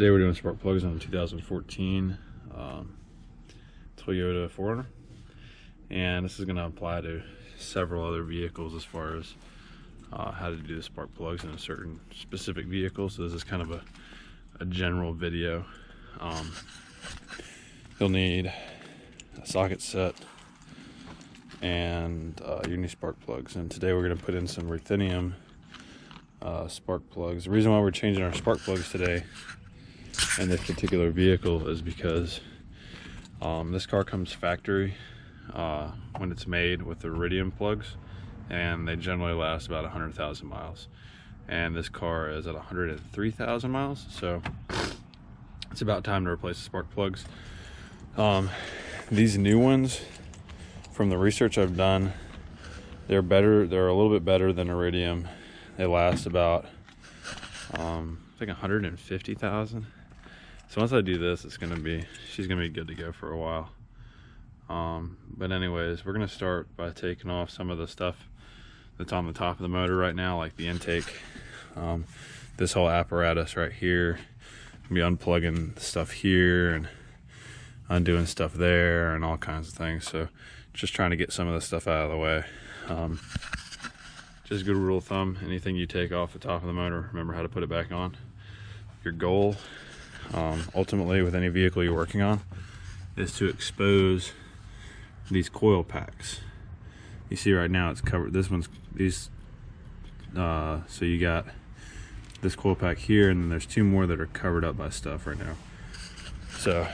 Today we're doing spark plugs on 2014 Toyota 4Runner, and this is going to apply to several other vehicles as far as how to do the spark plugs in a certain specific vehicle. So this is kind of a general video. You'll need a socket set and your new spark plugs, and today we're going to put in some ruthenium spark plugs. The reason why we're changing our spark plugs today in this particular vehicle is because this car comes factory when it's made with the iridium plugs, and they generally last about 100,000 miles, and this car is at 103,000 miles, so it's about time to replace the spark plugs. These new ones, from the research I've done, they're better. They're a little bit better than iridium. They last about I think 150,000. So once I do this, she's gonna be good to go for a while. But anyways, we're gonna start by taking off some of the stuff that's on the top of the motor right now, like the intake, this whole apparatus right here. I'll be unplugging stuff here and undoing stuff there and all kinds of things. So just trying to get some of the stuff out of the way. Just a good rule of thumb, anything you take off the top of the motor, remember how to put it back on. Your goal, ultimately, with any vehicle you're working on, is to expose these coil packs. You see right now it's covered. So you got this coil pack here, and then there's two more that are covered up by stuff right now. So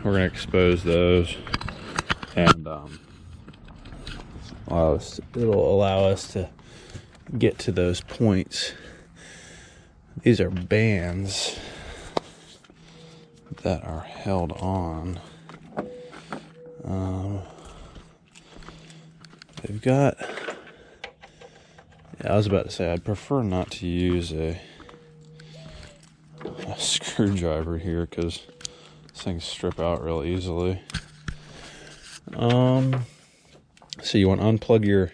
we're gonna expose those, and it'll allow us to get to those points. These are bands that are held on. They've got, I was about to say, I'd prefer not to use a screwdriver here because these things strip out real easily. So you want to unplug your,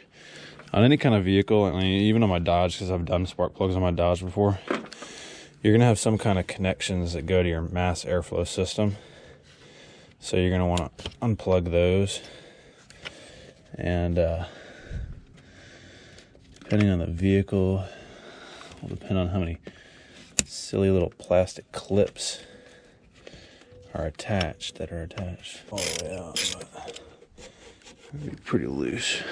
on any kind of vehicle, I mean, even on my Dodge, because I've done spark plugs on my Dodge before, you're going to have some kind of connections that go to your mass airflow system. So you're going to want to unplug those. And depending on the vehicle, will depend on how many silly little plastic clips are attached all the way out, but it'll be pretty loose.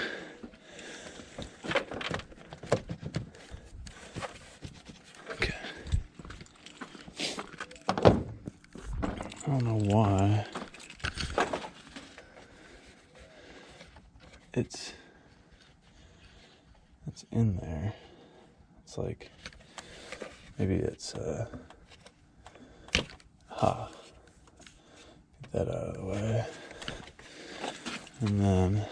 Okay. I don't know why it's in there. It's like, maybe it's get that out of the way, and then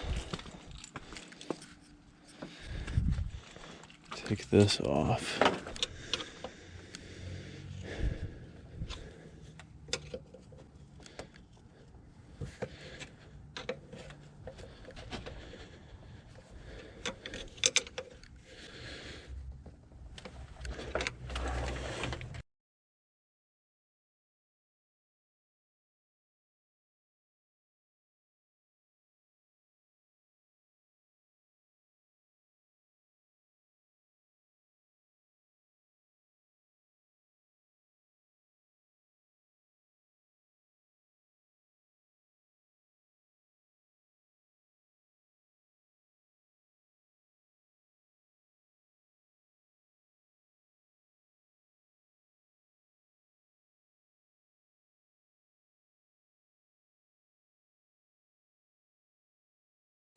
take this off.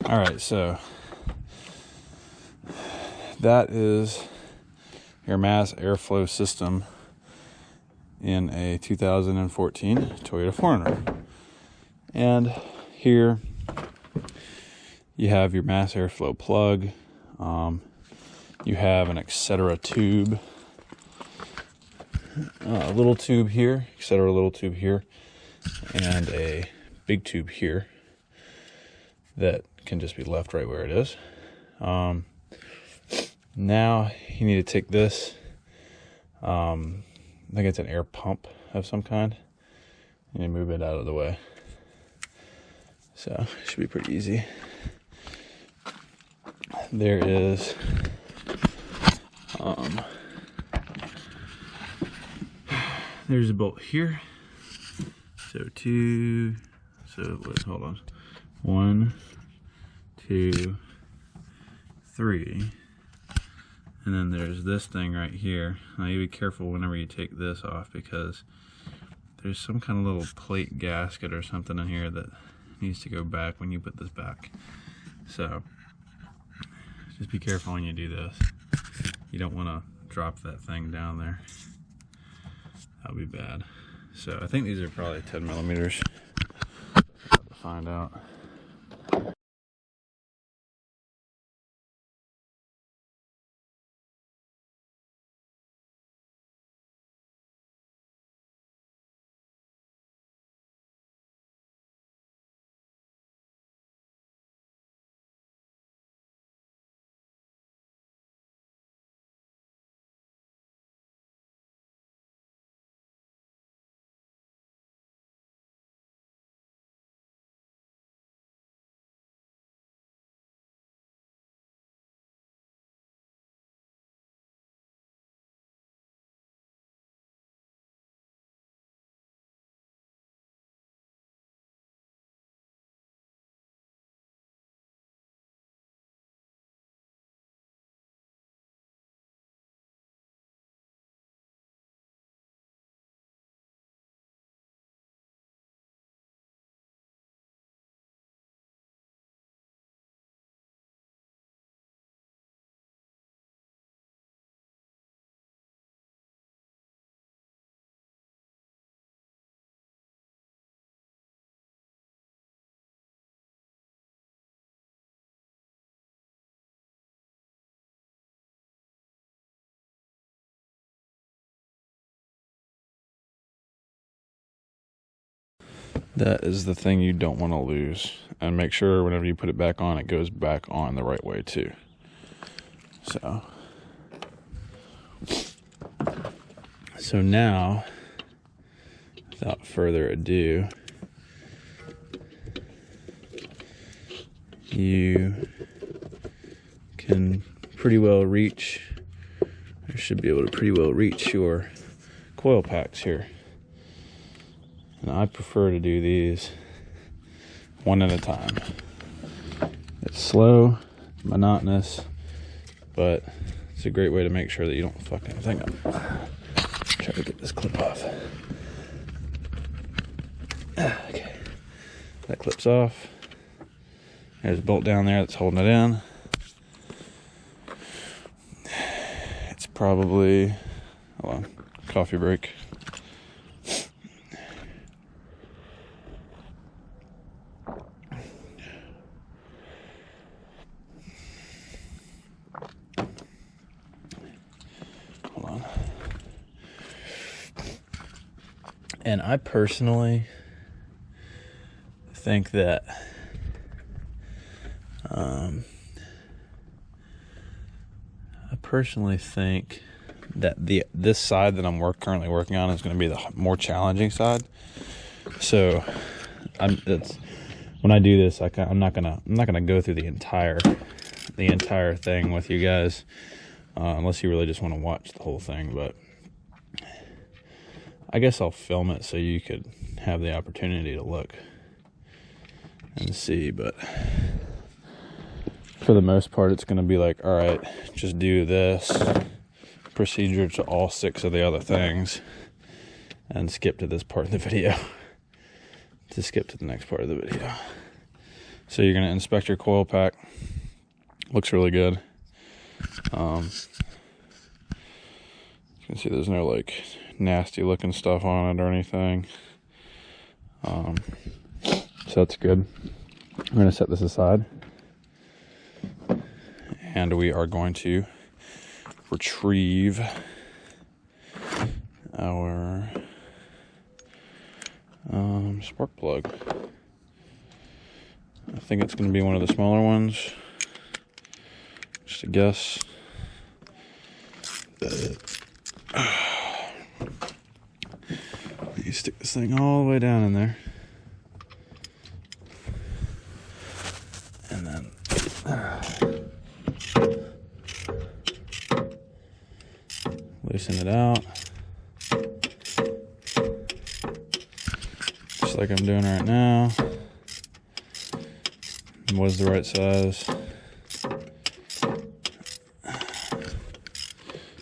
All right, so that is your mass airflow system in a 2014 Toyota 4Runner. And here you have your mass airflow plug. You have an etc. tube, a little tube here, etc. little tube here, and a big tube here that can just be left right where it is. Now you need to take this I think it's an air pump of some kind, and you move it out of the way. So it should be pretty easy. There is there's a bolt here. So hold on. 1, 2, 3. And then there's this thing right here. Now you be careful whenever you take this off, because there's some kind of little plate gasket or something in here that needs to go back when you put this back. So just be careful when you do this. You don't want to drop that thing down there. That would be bad. So I think these are probably 10 millimeters. To find out. That is the thing you don't want to lose. And make sure whenever you put it back on, it goes back on the right way too. So now, without further ado, you can pretty well reach, or should be able to pretty well reach your coil packs here. And I prefer to do these one at a time. It's slow, monotonous, but it's a great way to make sure that you don't fuck anything up. Try to get this clip off. Okay, that clips off. There's a bolt down there that's holding it in. It's probably, hold on, coffee break. And I personally think that this side that I'm currently working on is going to be the more challenging side. So when I do this, I'm not gonna go through the entire thing with you guys, unless you really just want to watch the whole thing. But I guess I'll film it so you could have the opportunity to look and see. But for the most part, it's going to be like, all right, just do this procedure to all 6 of the other things and skip to this part of the video to skip to the next part of the video. So you're going to inspect your coil pack. Looks really good. You can see there's no like nasty looking stuff on it or anything. So that's good. I'm going to set this aside, and we are going to retrieve our spark plug. I think it's going to be one of the smaller ones, just a guess. You stick this thing all the way down in there. And then loosen it out. Just like I'm doing right now. It was the right size.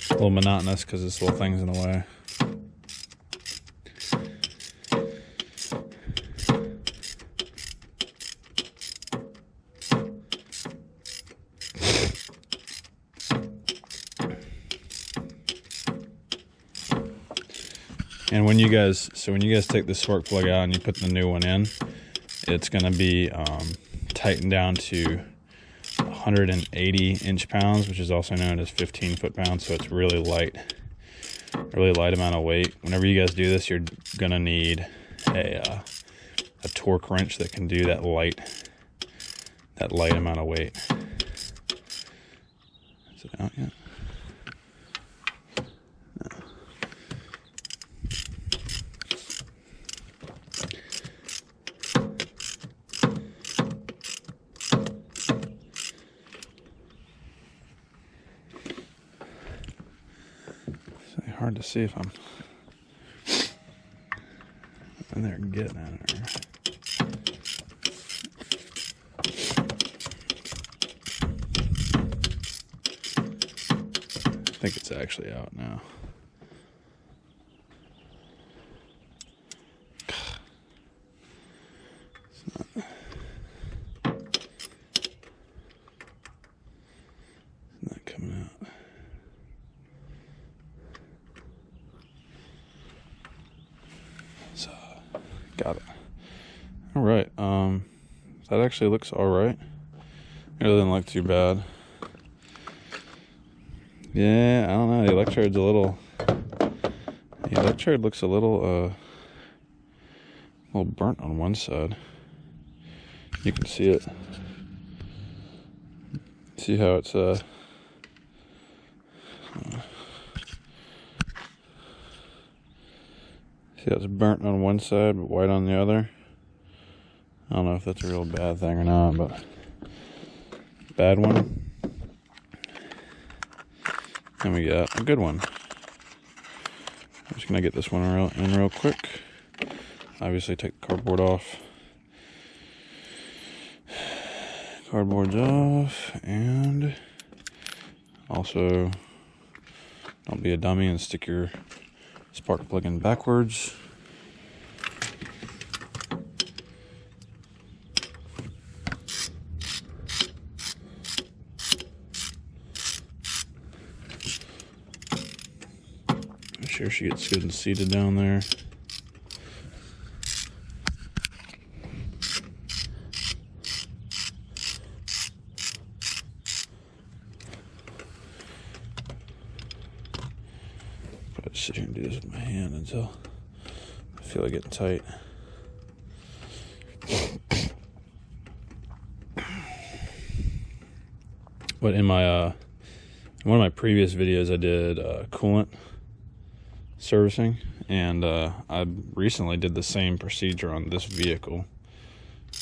A little monotonous because this little thing's in the way. And when you guys take the spark plug out and you put the new one in, it's going to be tightened down to 180 inch-pounds, which is also known as 15 foot-pounds. So it's really light amount of weight. Whenever you guys do this, you're going to need a torque wrench that can do that light amount of weight. Is it out yet? Hard to see if I'm in there getting at it. I think it's actually out now. It's not coming out. Got it. All right. That actually looks all right. It doesn't look too bad. Yeah, I don't know. The electrode's the electrode looks a little burnt on one side. You can see it. See how it's see how it's burnt on one side but white on the other. I don't know if that's a real bad thing or not, but bad one. And we got a good one. I'm just gonna get this one in real quick. Obviously take the cardboard off. Cardboard's off, and also don't be a dummy and stick your spark plug in backwards. Make sure she gets good and seated down there. Sit here and do this with my hand until I feel like getting tight. But in my one of my previous videos, I did coolant servicing, and I recently did the same procedure on this vehicle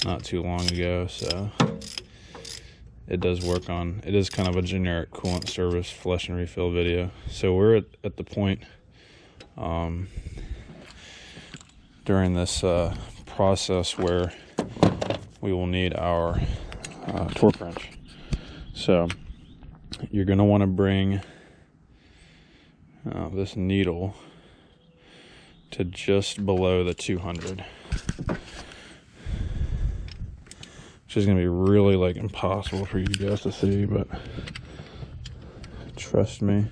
not too long ago. So it does work on. It is kind of a generic coolant service flush and refill video. So we're at the point during this process where we will need our torque wrench. So you're going to want to bring this needle to just below the 200, which is going to be really like impossible for you guys to see, but trust me.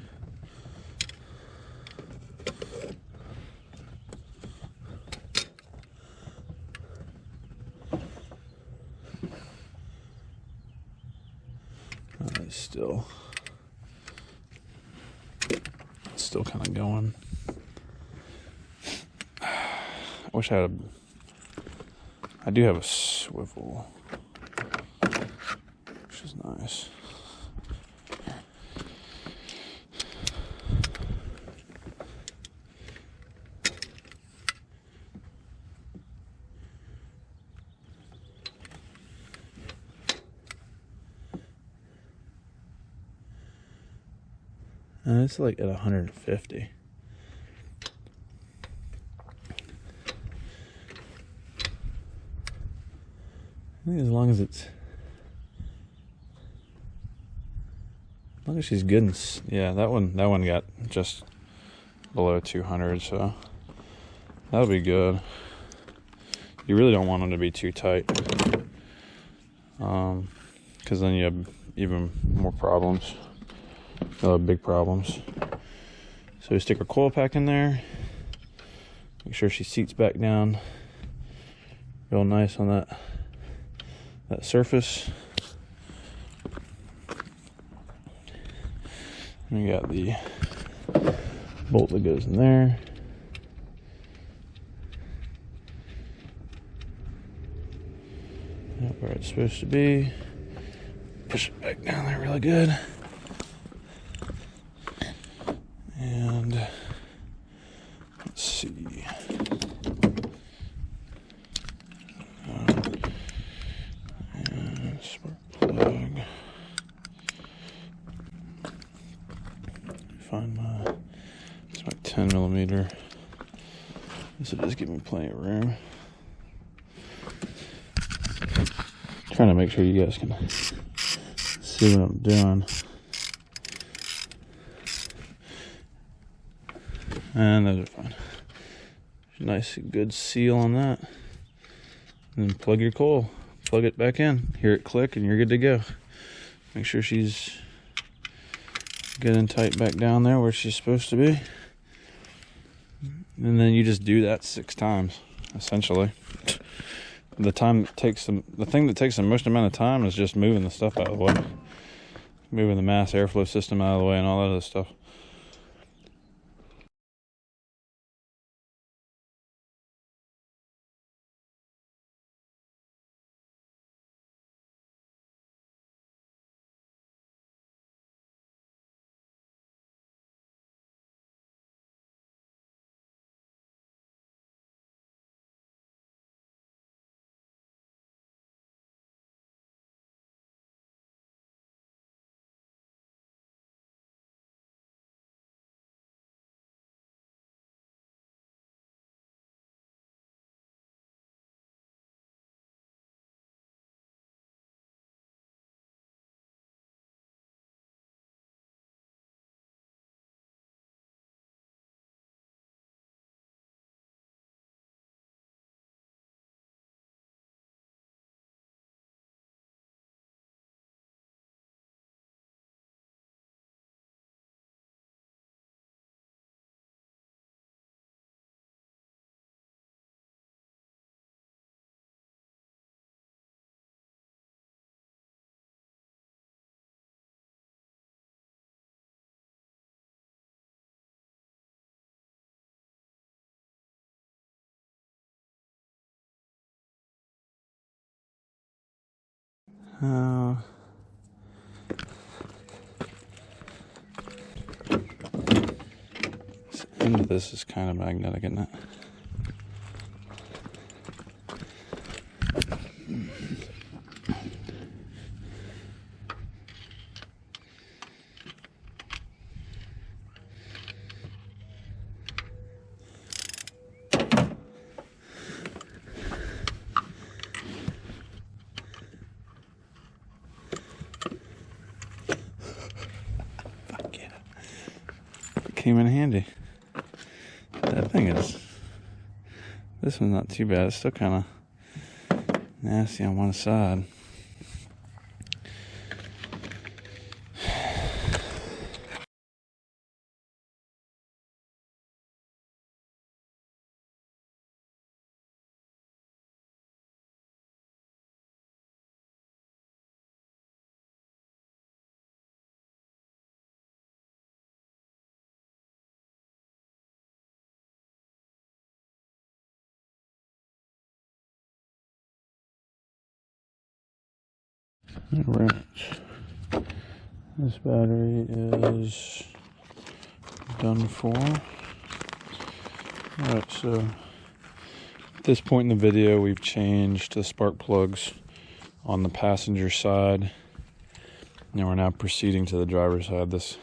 It's still kind of going. I wish I had I do have a swivel, which is nice. And it's like at 150. I think as long as she's good and yeah, that one got just below 200, so that'll be good. You really don't want them to be too tight, because then you have even more problems. You'll have big problems. So we stick our coil pack in there. Make sure she seats back down real nice on that surface. And we got the bolt that goes in there. Right where it's supposed to be. Push it back down there really good. And let's see. And spark plug. Find it's my 10 millimeter. This will just give me plenty of room. Trying to make sure you guys can see what I'm doing. And those are fine. Nice good seal on that. And then plug your coil. Plug it back in. Hear it click and you're good to go. Make sure she's good and tight back down there where she's supposed to be. And then you just do that 6 times, essentially. The thing that takes the most amount of time is just moving the stuff out of the way. Moving the mass airflow system out of the way and all that other stuff. This end of this is kind of magnetic, isn't it? Came in handy. That thing is, this one's not too bad. It's still kind of nasty on one side. Alright, this battery is done for. Alright, so at this point in the video we've changed the spark plugs on the passenger side, and we're now proceeding to the driver's side. This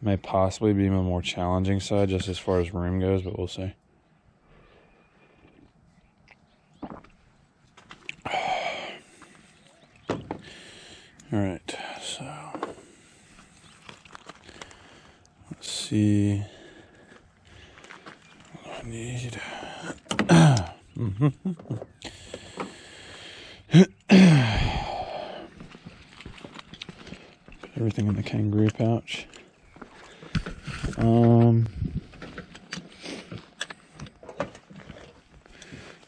May possibly be on the more challenging side just as far as room goes, but we'll see. Alright, so let's see what I need. Put everything in the kangaroo pouch.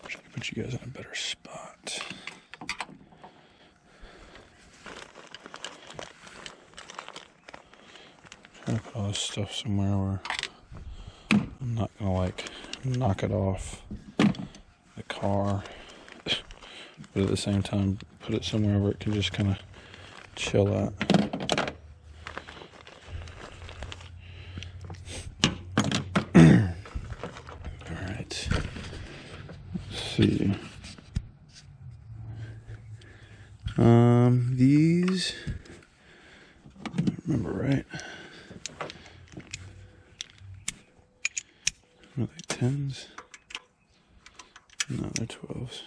Wish I could put you guys in a better spot. Trying to put all this stuff somewhere where I'm not gonna like knock it off the car, but at the same time put it somewhere where it can just kind of chill at. Alright, let's see. These, I remember right, are they 10s? No, they're 12s.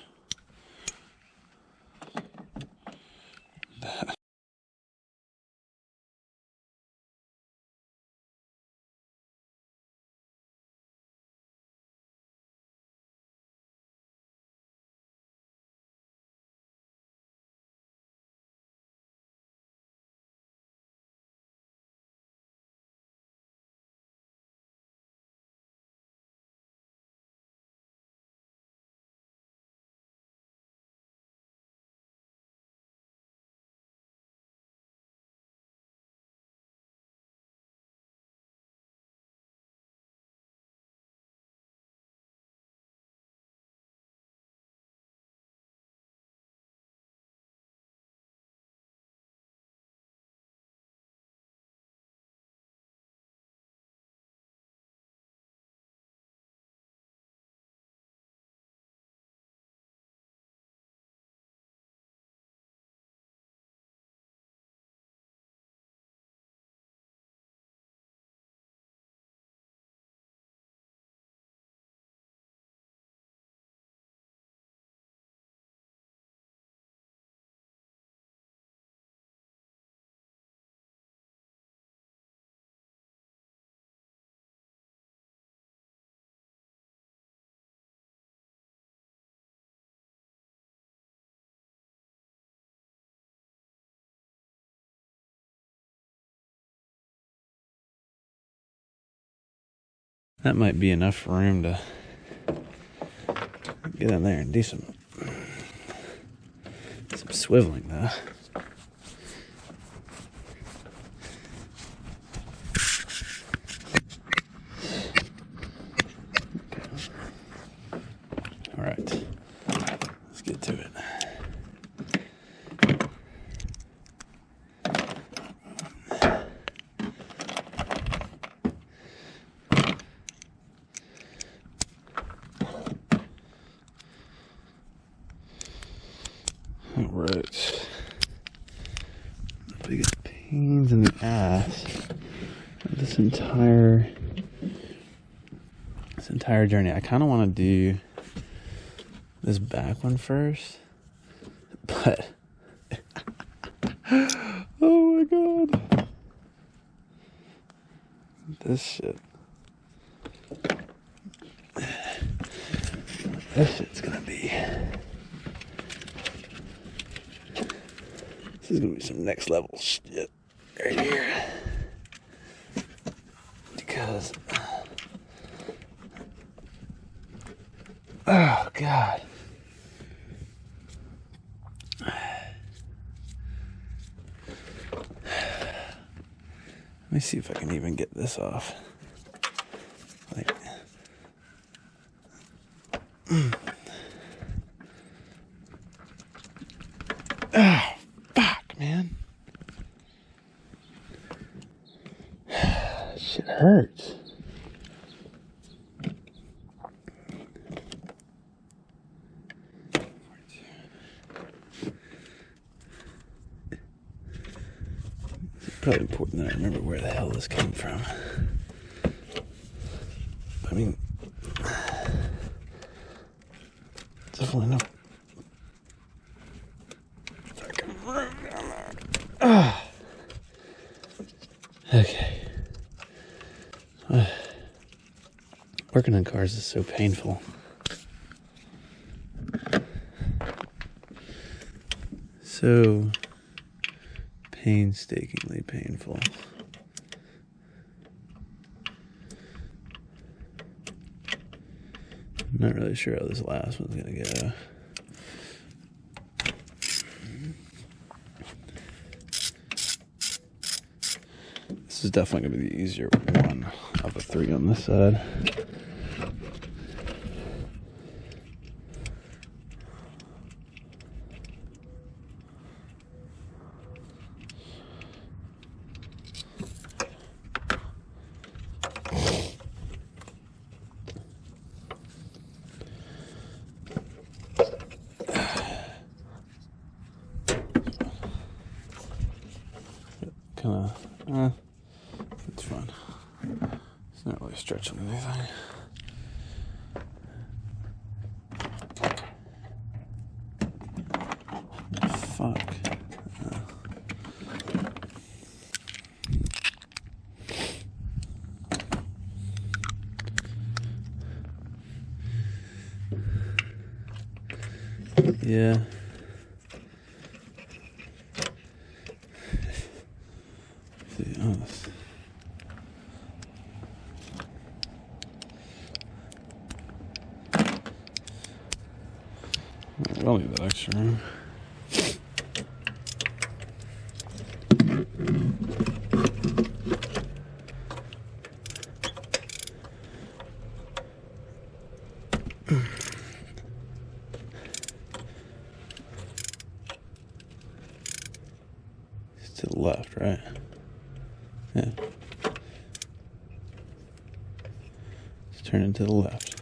That might be enough room to get in there and do some swiveling though. All right, let's get to it. All right, the biggest pains in the ass of this entire journey. I kind of want to do this back one first, but oh my god, this shit's gonna be, this is gonna be some next level shit right here, because oh god. Let me see if I can even get this off. Like, oh, fuck, man. Shit hurts. probably important that I remember where the hell this came from. I mean, definitely not. Okay. Working on cars is so painful. So painstakingly painful. I'm not really sure how this last one's gonna go. This is definitely gonna be the easier one of the three on this side. It's fun. It's not really stretching anything. Fuck. Yeah. To be honest. I'll leave that extra room. It's to the left, right? Yeah. Let's turn it to the left.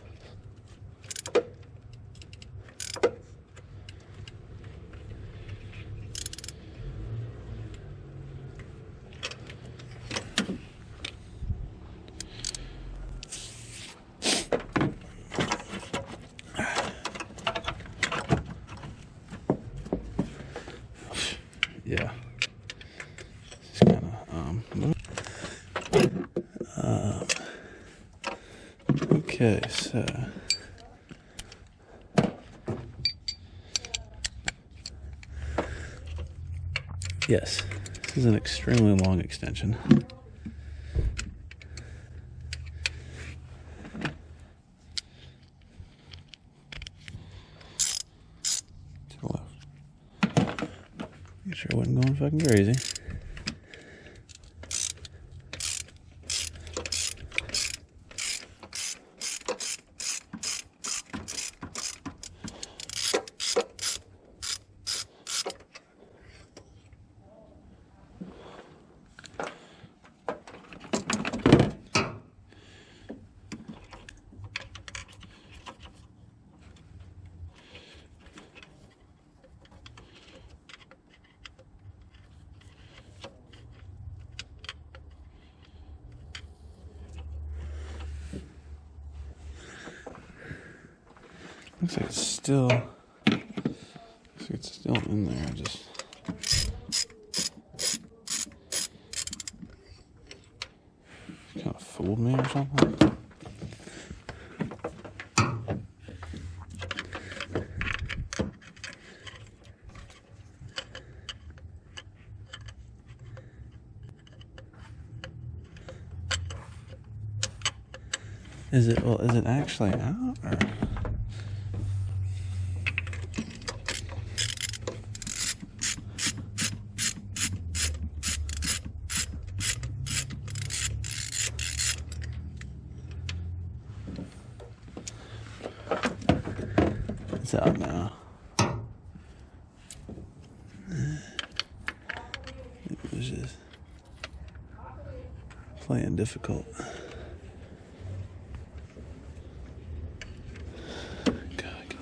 Yeah. Just kinda, okay, so yes, this is an extremely long extension. To the left. Make sure I wasn't going fucking crazy. Looks like it's still in there. Just kind of fooled me or something. Is it actually out or? It's out now. It was just playing difficult. God, can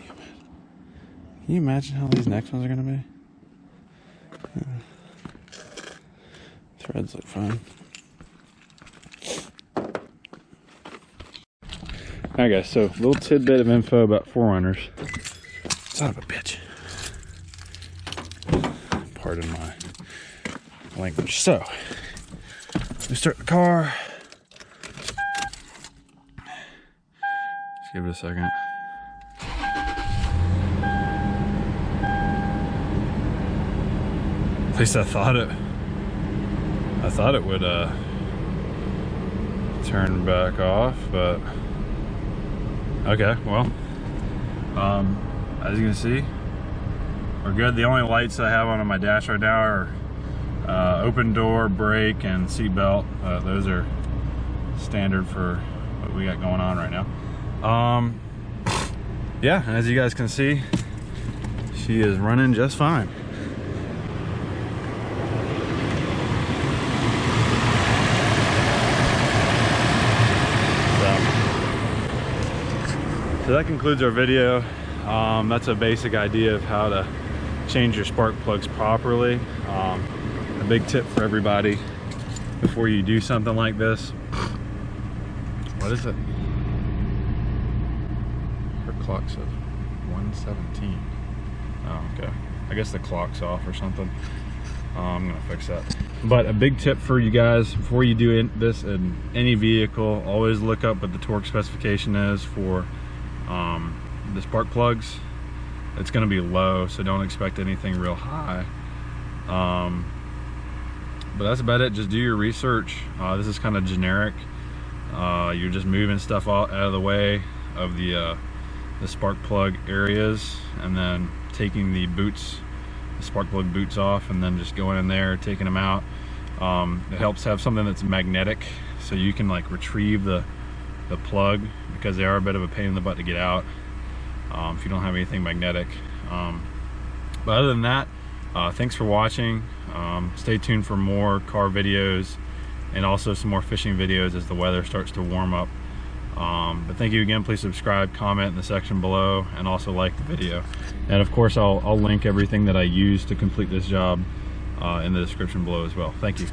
you imagine how these next ones are gonna be? Threads look fine. Alright guys, so a little tidbit of info about 4Runners. Son of a bitch. Pardon my language. So, we start the car. Let's give it a second. At least I thought it would turn back off, but okay, well, as you can see, we're good. The only lights I have on my dash right now are open door, brake, and seat belt. Those are standard for what we got going on right now. Yeah, and as you guys can see, she is running just fine. So that concludes our video. That's a basic idea of how to change your spark plugs properly. A big tip for everybody before you do something like this. What is it? Her clock says 1:17. Oh, okay. I guess the clock's off or something. I'm gonna fix that. But a big tip for you guys before you do this in any vehicle, always look up what the torque specification is for the spark plugs. It's going to be low, so don't expect anything real high. But that's about it. Just do your research. This is kind of generic. You're just moving stuff out of the way of the spark plug areas, and then taking the boots, the spark plug boots off, and then just going in there, taking them out. It helps to have something that's magnetic, so you can like retrieve the plug, because they are a bit of a pain in the butt to get out if you don't have anything magnetic. But other than that, thanks for watching. Stay tuned for more car videos and also some more fishing videos as the weather starts to warm up. But thank you again. Please subscribe, comment in the section below, and also like the video. And of course, I'll link everything that I used to complete this job in the description below as well. Thank you.